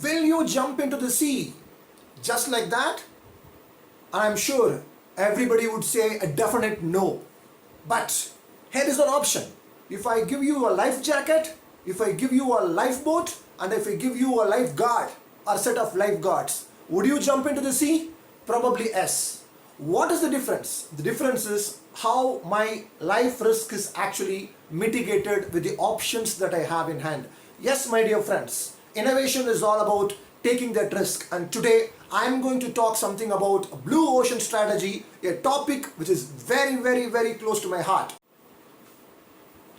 Will you jump into the sea just like that? I'm sure everybody would say a definite no. But here is an option. If I give you a life jacket, if I give you a lifeboat, and if I give you a lifeguard or set of lifeguards, would you jump into the sea? Probably yes. What is the difference? The difference is how my life risk is actually mitigated with the options that I have in hand. Yes, my dear friends, innovation is all about taking that risk, and today I am going to talk something about blue ocean strategy, a topic which is very close to my heart.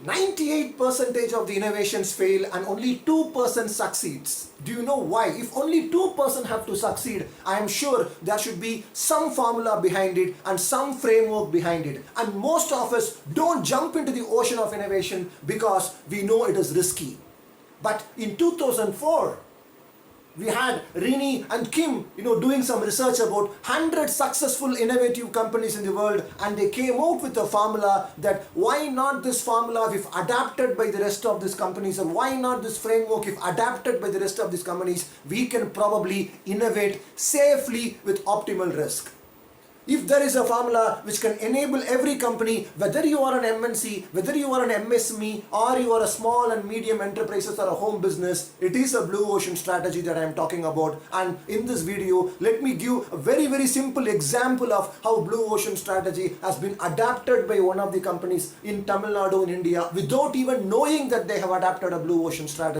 98% of the innovations fail and only 2% succeeds. Do you know why? If only 2% have to succeed, I am sure there should be some formula behind it and some framework behind it. And most of us don't jump into the ocean of innovation because we know it is risky. But in 2004, we had Rini and Kim, doing some research about 100 successful innovative companies in the world, and they came out with a formula that why not this formula if adapted by the rest of these companies, and why not this framework if adapted by the rest of these companies, we can probably innovate safely with optimal risk. If there is a formula which can enable every company, whether you are an MNC, whether you are an MSME, or you are a small and medium enterprises or a home business, it is a blue ocean strategy that I am talking about. And in this video, let me give a very simple example of how blue ocean strategy has been adapted by one of the companies in Tamil Nadu in India without even knowing that they have adapted a blue ocean strategy.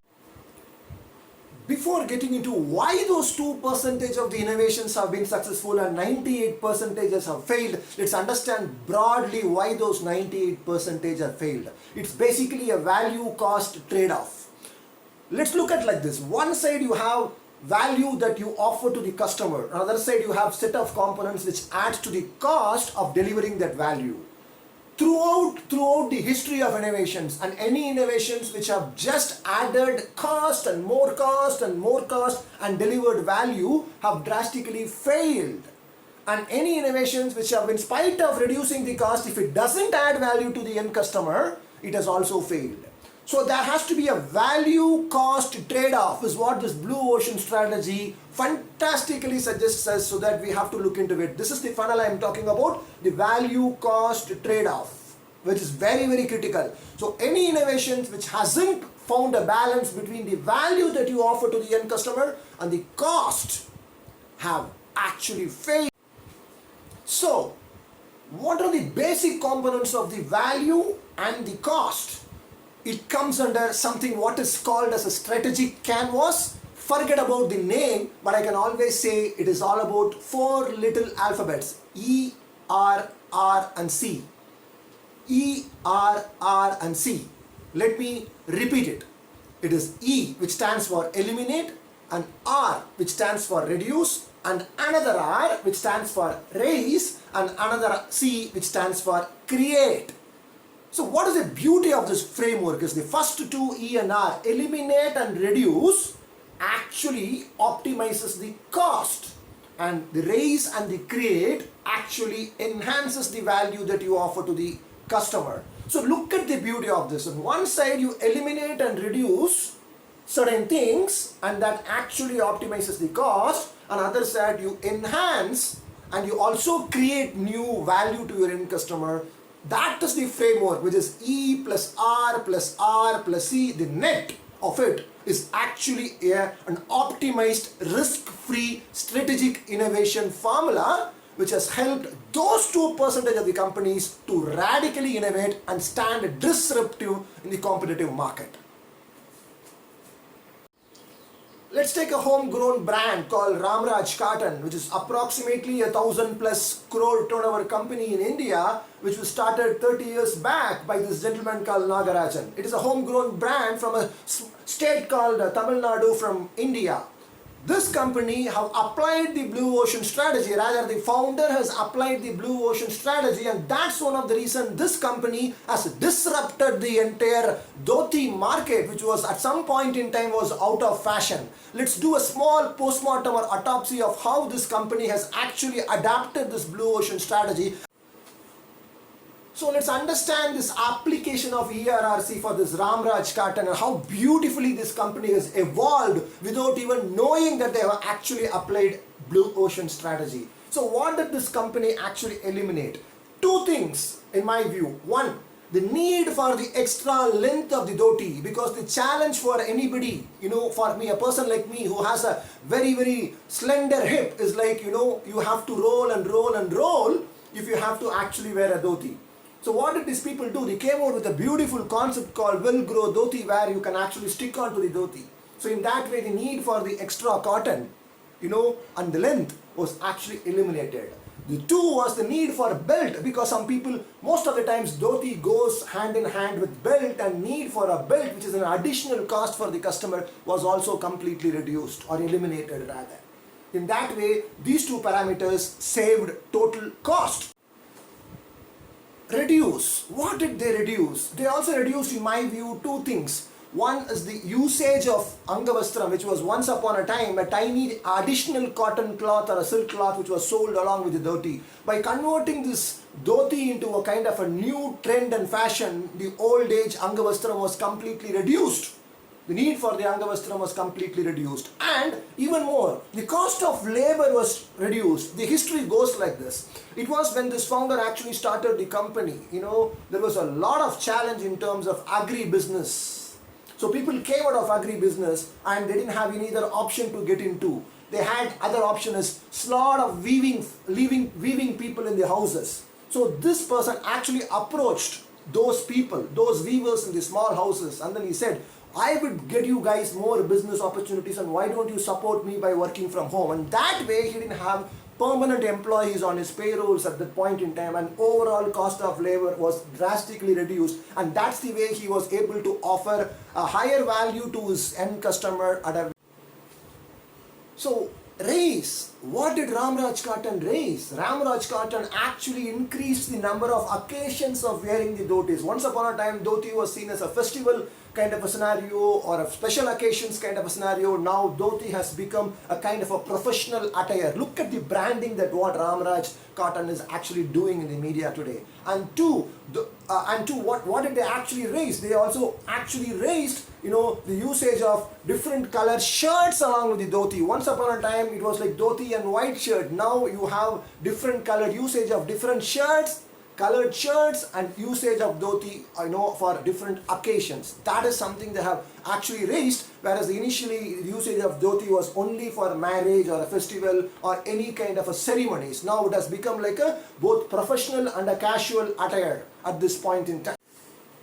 Before getting into why those 2% of the innovations have been successful and 98% have failed, let's understand broadly why those 98% have failed. It's basically a value cost trade-off. Let's look at like this. One side you have value that you offer to the customer. Another side you have set of components which adds to the cost of delivering that value. Throughout the history of innovations, and any innovations which have just added cost and more cost and more cost and delivered value have drastically failed. And any innovations which have, in spite of reducing the cost, if it doesn't add value to the end customer, it has also failed. So there has to be a value cost trade-off is what this blue ocean strategy fantastically suggests us, so that we have to look into it. This is the funnel I am talking about, the value cost trade-off, which is very critical. So any innovations which hasn't found a balance between the value that you offer to the end customer and the cost have actually failed. So what are the basic components of the value and the cost? It comes under something what is called as a strategic canvas. Forget about the name, but I can always say it is all about 4 little alphabets: E, R, R and C. E, R, R and C. Let me repeat it. It is E, which stands for eliminate, and R, which stands for reduce, and another R, which stands for raise, and another C, which stands for create. So what is the beauty of this framework is the first two E and R, eliminate and reduce, actually optimizes the cost, and the raise and the create actually enhances the value that you offer to the customer. So look at the beauty of this. On one side you eliminate and reduce certain things, and that actually optimizes the cost. On the other side you enhance and you also create new value to your end customer. That is the framework, which is E plus R plus R plus C. The net of it is actually an optimized risk-free strategic innovation formula which has helped those 2% of the companies to radically innovate and stand disruptive in the competitive market. Let's take a homegrown brand called Ramraj Cotton, which is approximately 1,000+ crore turnover company in India, which was started 30 years back by this gentleman called Nagarajan. It is a homegrown brand from a state called Tamil Nadu from India. This company have applied the blue ocean strategy, rather the founder has applied the blue ocean strategy, and that's one of the reasons this company has disrupted the entire dhoti market, which was at some point in time was out of fashion. Let's do a small postmortem or autopsy of how this company has actually adapted this blue ocean strategy. So let's understand this application of ERRC for this Ramraj Cotton and how beautifully this company has evolved without even knowing that they have actually applied blue ocean strategy. So what did this company actually eliminate? Two things in my view. One, the need for the extra length of the dhoti, because the challenge for anybody, for me, a person like me who has a very, very slender hip is like, you have to roll and roll and roll if you have to actually wear a dhoti. So what did these people do? They came out with a beautiful concept called will grow dhoti, where you can actually stick onto the dhoti. So in that way, the need for the extra cotton, and the length was actually eliminated. The two was the need for belt, because some people, most of the times dhoti goes hand in hand with belt, and need for a belt, which is an additional cost for the customer, was also completely reduced or eliminated rather. In that way, these two parameters saved total cost. Reduce. What did they reduce? They also reduced, in my view, two things. One is the usage of Angavastram, which was once upon a time a tiny additional cotton cloth or a silk cloth which was sold along with the dhoti. By converting this dhoti into a kind of a new trend and fashion, the old age Angavastram was completely reduced. The need for the Angavastram was completely reduced. And even more, the cost of labor was reduced. The history goes like this. It was when this founder actually started the company, there was a lot of challenge in terms of agri-business. So people came out of agri-business and they didn't have any other option to get into. They had other option is lot of weaving people in the houses. So this person actually approached those people, those weavers in the small houses, and then he said, I would get you guys more business opportunities, and why don't you support me by working from home? And that way he didn't have permanent employees on his payrolls at that point in time, and overall cost of labor was drastically reduced, and that's the way he was able to offer a higher value to his end customer at a. So raise. What did Ramraj Cotton raise? Ramraj Cotton actually increased the number of occasions of wearing the dhotis. Once upon a time, dhoti was seen as a festival kind of a scenario or a special occasions kind of a scenario. Now dhoti has become a kind of a professional attire. Look at the branding that what Ramraj Cotton is actually doing in the media today. And two, what did they actually raise? They also actually raised the usage of different color shirts along with the dhoti. Once upon a time it was like dhoti and white shirt. Now you have different colored usage of different shirts, colored shirts, and usage of dhoti for different occasions. That is something they have actually raised, whereas initially the usage of dhoti was only for marriage or a festival or any kind of a ceremonies. Now it has become like a both professional and a casual attire at this point in time.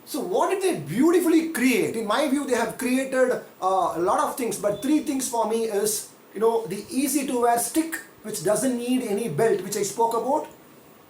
So what did they beautifully create? In my view, they have created a lot of things, but three things for me is, the easy to wear stick, which doesn't need any belt, which I spoke about.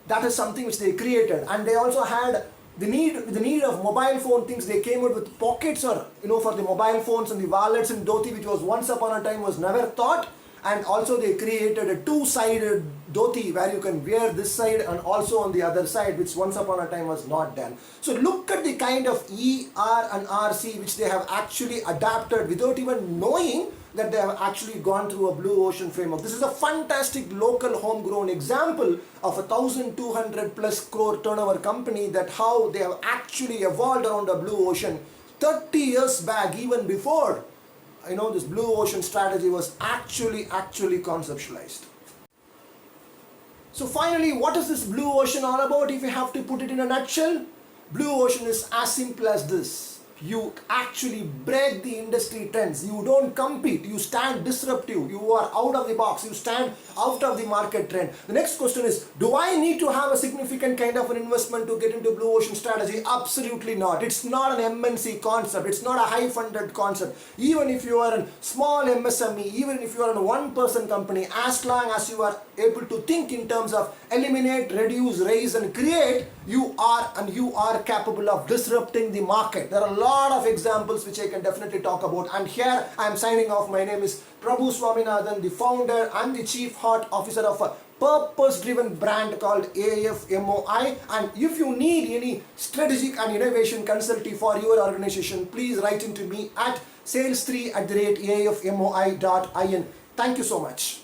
That is something which they created. And they also had the need of mobile phone things. They came out with pockets or, for the mobile phones and the wallets and dhoti, which was once upon a time was never thought. And also they created a two-sided dhoti where you can wear this side and also on the other side, which once upon a time was not done. So look at the kind of ER and RC which they have actually adapted without even knowing that they have actually gone through a blue ocean framework. This is a fantastic local homegrown example of a 1,200 plus crore turnover company, that how they have actually evolved around a blue ocean 30 years back, even before this blue ocean strategy was actually conceptualized. So finally, what is this blue ocean all about? If you have to put it in a nutshell, blue ocean is as simple as this. You actually break the industry trends. You don't compete. You stand disruptive. You are out of the box. You stand out of the market trend. The next question is, do I need to have a significant kind of an investment to get into blue ocean strategy? Absolutely not. It's not an MNC concept. It's not a high funded concept. Even if you are a small MSME, even if you are a one-person company, as long as you are able to think in terms of eliminate, reduce, raise and create, you are capable of disrupting the market. There are a lot of examples which I can definitely talk about, and here I am signing off. My name is Prabhu Swaminathan, the founder and the Chief Heart Officer of a purpose-driven brand called AFMOI. And if you need any strategic and innovation consulting for your organization, please write into me at sales3@afmoi.in. Thank you so much.